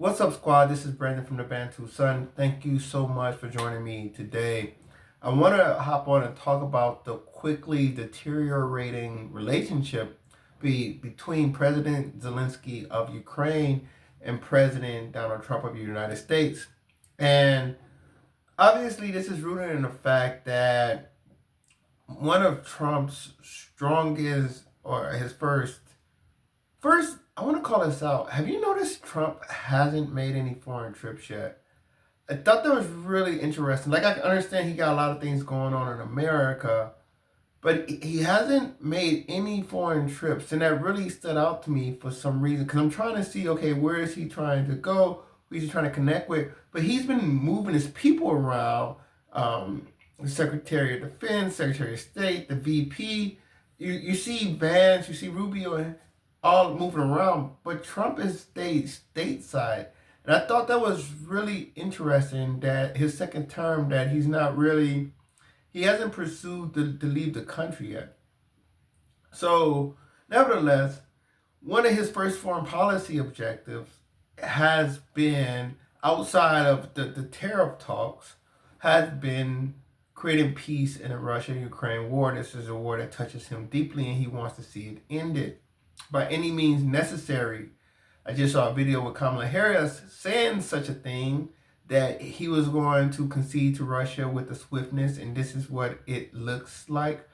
What's up, squad? This is Brandon from the Bantu Sun. Thank you so much for joining me today. I want to hop on and talk about the quickly deteriorating relationship between President Zelensky of Ukraine and President Donald Trump of the United States. And obviously, this is rooted in the fact that one of Trump's strongest, or his first, I want to call this out. Have you noticed Trump hasn't made any foreign trips yet? I thought that was really interesting. Like, I understand he got a lot of things going on in America, but he hasn't made any foreign trips. And that really stood out to me for some reason. Because I'm trying to see, okay, where is he trying to go? Who is he trying to connect with? But he's been moving his people around. The Secretary of Defense, Secretary of State, the VP. You see Vance, you see Rubio, all moving around, but Trump is stayed stateside. And I thought that was really interesting that his second term, that he hasn't pursued to leave the country yet. So, nevertheless, one of his first foreign policy objectives has been, outside of the tariff talks, has been creating peace in the Russia-Ukraine war. This is a war that touches him deeply, and he wants to see it ended by any means necessary. I just saw a video with Kamala Harris saying such a thing, that he was going to concede to Russia with the swiftness, and this is what it looks like.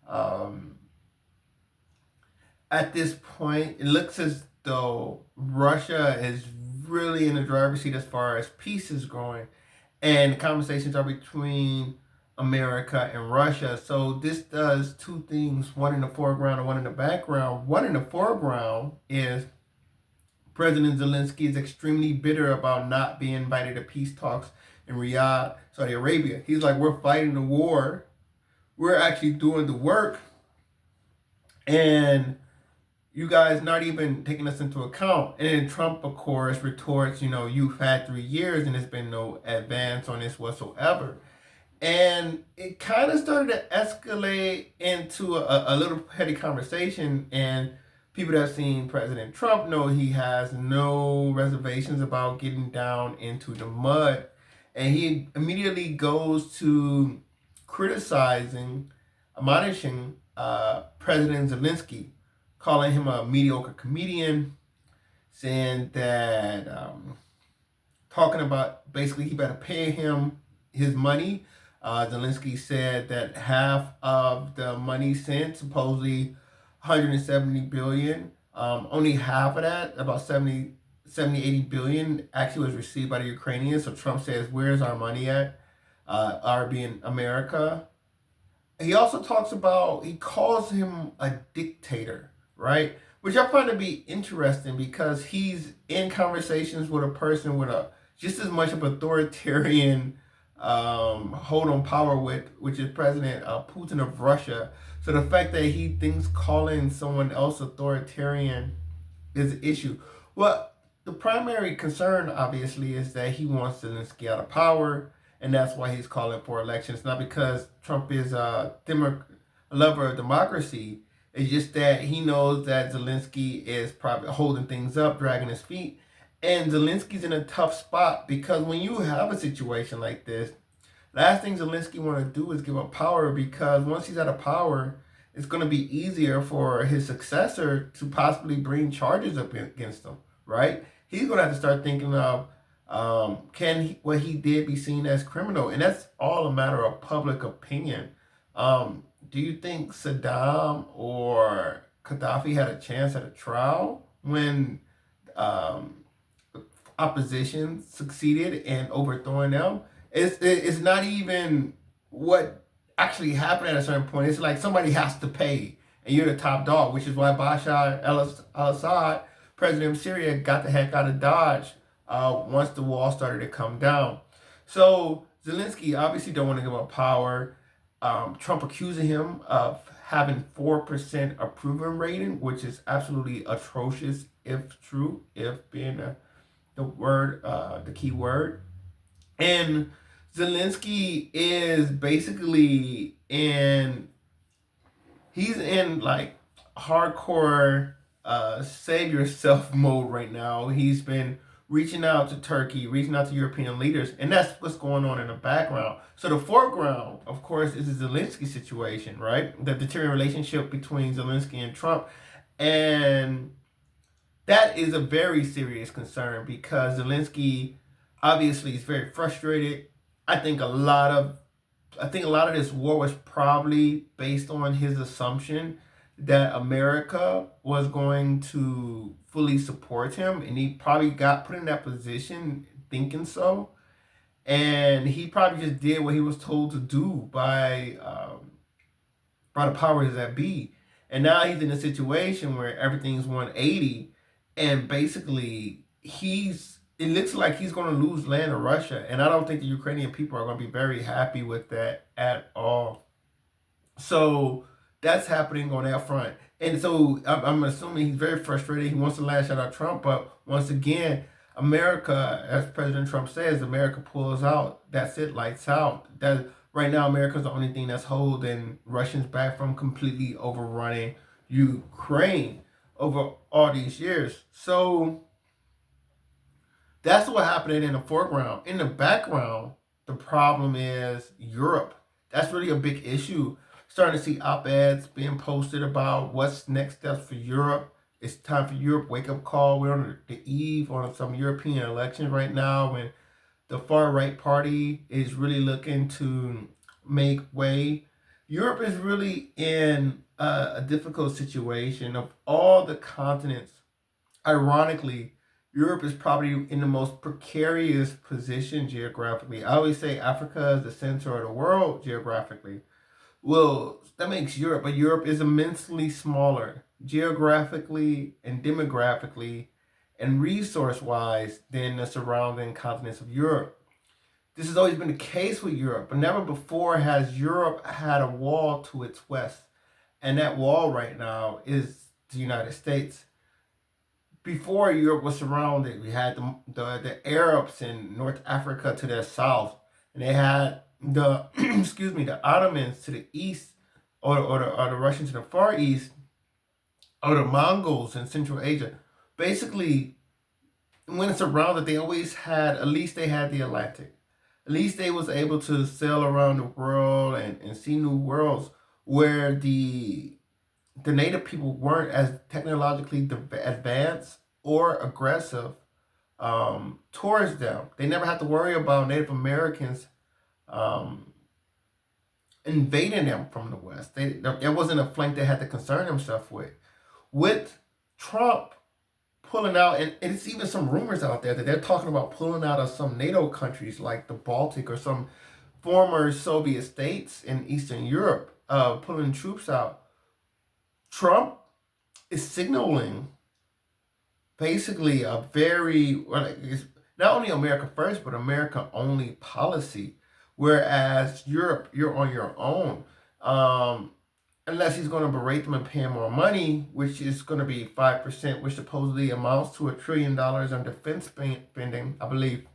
At this point, it looks as though Russia is really in the driver's seat as far as peace is going, and conversations are between America and Russia. So this does two things, one in the foreground and one in the background. One in the foreground is President Zelensky is extremely bitter about not being invited to peace talks in Riyadh, Saudi Arabia. He's like, we're fighting the war. We're actually doing the work. And you guys not even taking us into account. And then Trump, of course, retorts, you've had 3 years and there's been no advance on this whatsoever. And it kind of started to escalate into a little petty conversation. And people that have seen President Trump know he has no reservations about getting down into the mud. And he immediately goes to criticizing, admonishing President Zelensky, calling him a mediocre comedian, saying that, talking about basically he better pay him his money. Zelensky said that half of the money sent, supposedly 170 billion, only half of that, about 80 billion, actually was received by the Ukrainians. So Trump says, where's our money at? Our being America. He also he calls him a dictator, right? Which I find to be interesting, because he's in conversations with a person with just as much of authoritarian hold on power which is President Putin of Russia. So the fact that he thinks calling someone else authoritarian is an issue. Well, the primary concern, obviously, is that he wants Zelensky out of power, and that's why he's calling for elections. Not because Trump is a lover of democracy. It's just that he knows that Zelensky is probably holding things up, dragging his feet. And Zelensky's in a tough spot, because when you have a situation like this, last thing Zelensky want to do is give up power, because once he's out of power, it's going to be easier for his successor to possibly bring charges up against him, right? He's going to have to start thinking of, what he did be seen as criminal? And that's all a matter of public opinion. Do you think Saddam or Gaddafi had a chance at a trial when opposition succeeded in overthrowing them? It's not even what actually happened at a certain point. It's like somebody has to pay, and you're the top dog, which is why Bashar al-Assad, president of Syria, got the heck out of Dodge once the wall started to come down. So Zelensky obviously don't want to give up power. Trump accusing him of having 4% approval rating, which is absolutely atrocious, if true, if being the key word. And Zelensky is basically he's in like hardcore save yourself mode right now. He's been reaching out to Turkey, reaching out to European leaders, and that's what's going on in the background. So the foreground, of course, is the Zelensky situation, right? The deteriorating relationship between Zelensky and Trump, and that is a very serious concern because Zelensky obviously is very frustrated. I think a lot of I think a lot of this war was probably based on his assumption that America was going to fully support him, and he probably got put in that position thinking so, and he probably just did what he was told to do by the powers that be, and now he's in a situation where everything's 180, and basically he's it looks like he's going to lose land to Russia, and I don't think the Ukrainian people are going to be very happy with that at all. So that's happening on that front. And so I'm assuming he's very frustrated. He wants to lash out at Trump, but once again, America, as President Trump says, America pulls out. That's it, lights out. That right now, America's the only thing that's holding Russians back from completely overrunning Ukraine over all these years. So that's what happening in the foreground. In the background, the problem is Europe. That's really a big issue. Starting to see op-eds being posted about what's next steps for Europe. It's time for Europe wake up call. We're on the eve on some European elections right now when the far right party is really looking to make way. Europe is really in a difficult situation. Of all the continents, ironically, Europe is probably in the most precarious position geographically. I always say Africa is the center of the world geographically. Well, that makes Europe, but Europe is immensely smaller geographically and demographically and resource wise than the surrounding continents of Europe. This has always been the case with Europe, but never before has Europe had a wall to its west. And that wall right now is the United States. Before Europe was surrounded, we had the Arabs in North Africa to their south, and they had the excuse me the Ottomans to the east, or the Russians to the far east, or the Mongols in Central Asia. Basically, when it's surrounded, they always had at least they had the Atlantic. At least they was able to sail around the world and see new worlds where the native people weren't as technologically advanced or aggressive towards them. They never had to worry about Native Americans um, invading them from the West. There wasn't a flank they had to concern themselves with. With Trump pulling out, and it's even some rumors out there that they're talking about pulling out of some NATO countries like the Baltic or some former Soviet states in Eastern Europe, pulling troops out. Trump is signaling basically a very it's not only America first, but America only policy. Whereas Europe, you're on your own. Unless he's going to berate them and pay them more money, which is going to be 5%, which supposedly amounts to $1 trillion on defense spending, I believe.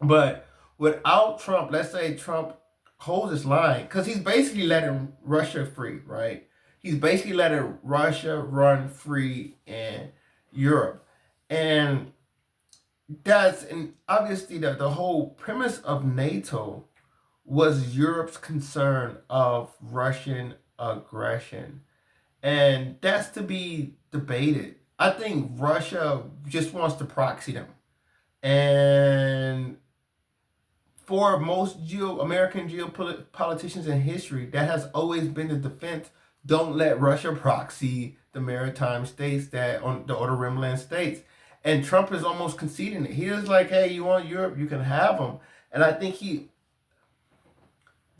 But without Trump, let's say Trump holds his line, because he's basically letting Russia free, right? He's basically letting Russia run free in Europe. And and obviously the whole premise of NATO was Europe's concern of Russian aggression. And that's to be debated. I think Russia just wants to proxy them. And for most American geopoliticians in history, that has always been the defense. Don't let Russia proxy the maritime states that on the outer rimland states. And Trump is almost conceding it. He is like, hey, you want Europe, you can have them. And I think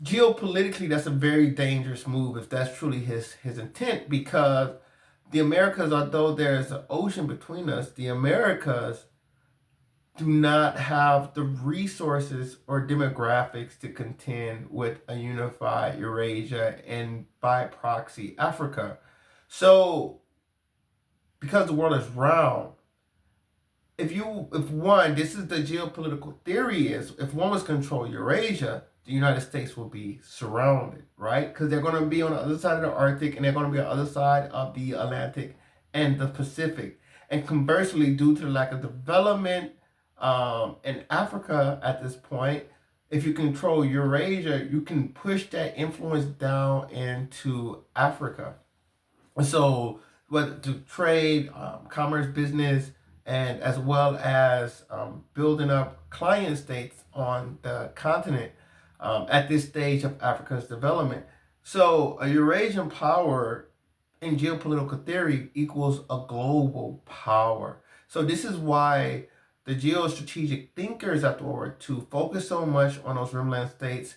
geopolitically, that's a very dangerous move if that's truly his intent, because the Americas, although there's an ocean between us, the Americas do not have the resources or demographics to contend with a unified Eurasia and by proxy Africa. So, because the world is round, if one, this is the geopolitical theory is, if one was control Eurasia, the United States will be surrounded, right? Because they're going to be on the other side of the Arctic and they're going to be on the other side of the Atlantic and the Pacific. And conversely, due to the lack of development, in Africa at this point. If you control Eurasia, you can push that influence down into Africa. So, whether to trade, commerce, business, and as well as building up client states on the continent at this stage of Africa's development. So, a Eurasian power in geopolitical theory equals a global power. So, this is why the geostrategic thinkers after World War II focus so much on those rimland states,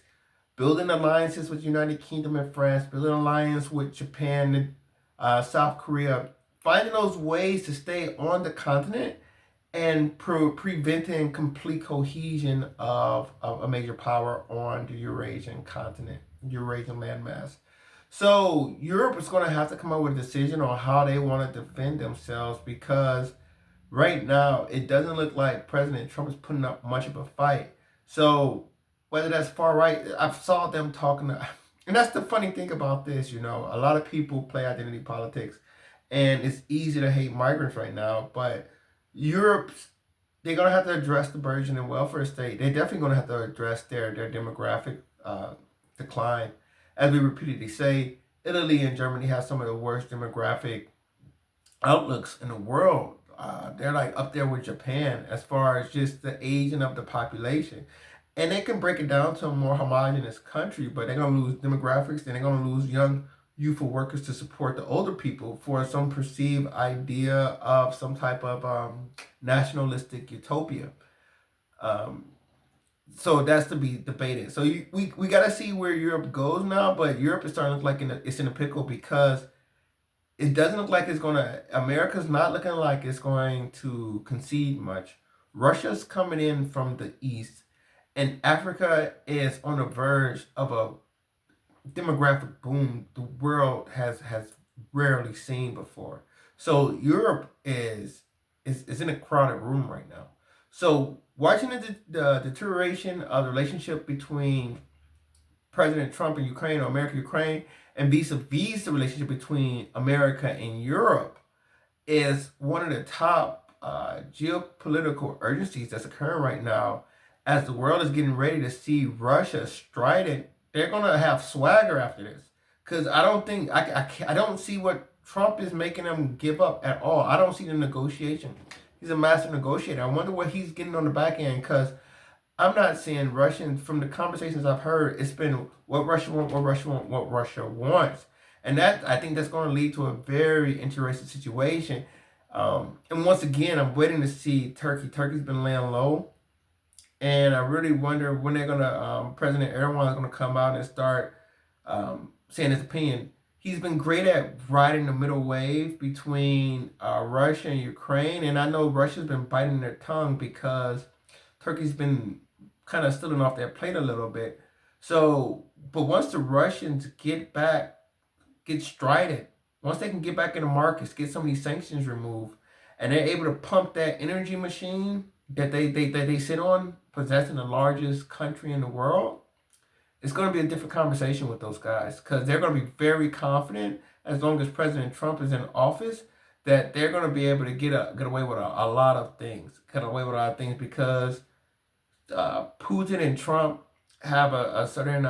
building alliances with United Kingdom and France, building alliance with Japan, South Korea, finding those ways to stay on the continent and preventing complete cohesion of a major power on the Eurasian continent, Eurasian landmass. So Europe is going to have to come up with a decision on how they want to defend themselves, because right now it doesn't look like President Trump is putting up much of a fight. So whether that's far right, I've saw them talking to, and that's the funny thing about this, a lot of people play identity politics, and it's easy to hate migrants right now, but Europe's, they're gonna have to address the burgeoning and welfare state. They're definitely gonna have to address their demographic decline. As we repeatedly say, Italy and Germany have some of the worst demographic outlooks in the world. They're like up there with Japan as far as just the aging of the population. And they can break it down to a more homogenous country, but they're going to lose demographics, and they're going to lose young, youthful workers to support the older people for some perceived idea of some type of nationalistic utopia. Um, so that's to be debated. So we got to see where Europe goes now, but Europe is starting to look like it's in a pickle, because it doesn't look like it's going to, America's not looking like it's going to concede much. Russia's coming in from the east, and Africa is on the verge of a demographic boom the world has rarely seen before. So Europe is in a crowded room right now. So watching the deterioration of the relationship between President Trump and Ukraine, or America Ukraine, and vis-a-vis the relationship between America and Europe, is one of the top geopolitical urgencies that's occurring right now, as the world is getting ready to see Russia strident. They're gonna have swagger after this, because I don't think I don't see what Trump is making them give up at all. I don't see the negotiation. He's a master negotiator. I wonder what he's getting on the back end, because I'm not seeing Russians, from the conversations I've heard, it's been what Russia wants, what Russia wants, what Russia wants. And that, I think that's going to lead to a very interesting situation. And once again, I'm waiting to see Turkey. Turkey's been laying low. And I really wonder when they're going to, President Erdogan is going to come out and start saying his opinion. He's been great at riding the middle wave between Russia and Ukraine. And I know Russia's been biting their tongue because Turkey's been kind of stealing off their plate a little bit. So, but once the Russians get strident, once they can get back in the markets, get some of these sanctions removed, and they're able to pump that energy machine that they sit on, possessing the largest country in the world, it's going to be a different conversation with those guys, because they're going to be very confident, as long as President Trump is in office, that they're going to be able to get away with a lot of things, because Putin and Trump have a certain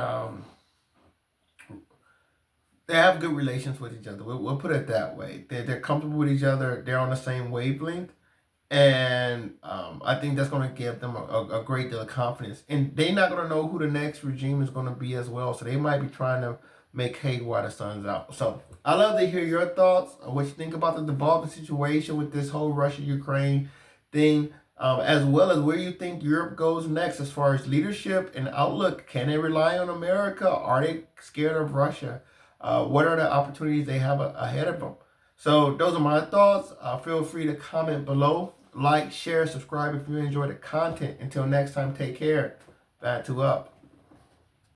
they have good relations with each other. We'll put it that way. They're comfortable with each other. They're on the same wavelength, and I think that's going to give them a great deal of confidence. And they're not going to know who the next regime is going to be as well. So they might be trying to make hay while the sun's out. So I love to hear your thoughts on what you think about the devolving situation with this whole Russia-Ukraine thing, as well as where you think Europe goes next as far as leadership and outlook. Can they rely on America? Are they scared of Russia? What are the opportunities they have ahead of them? So those are my thoughts. Feel free to comment below. Like, share, subscribe if you enjoy the content. Until next time, take care. Back to up.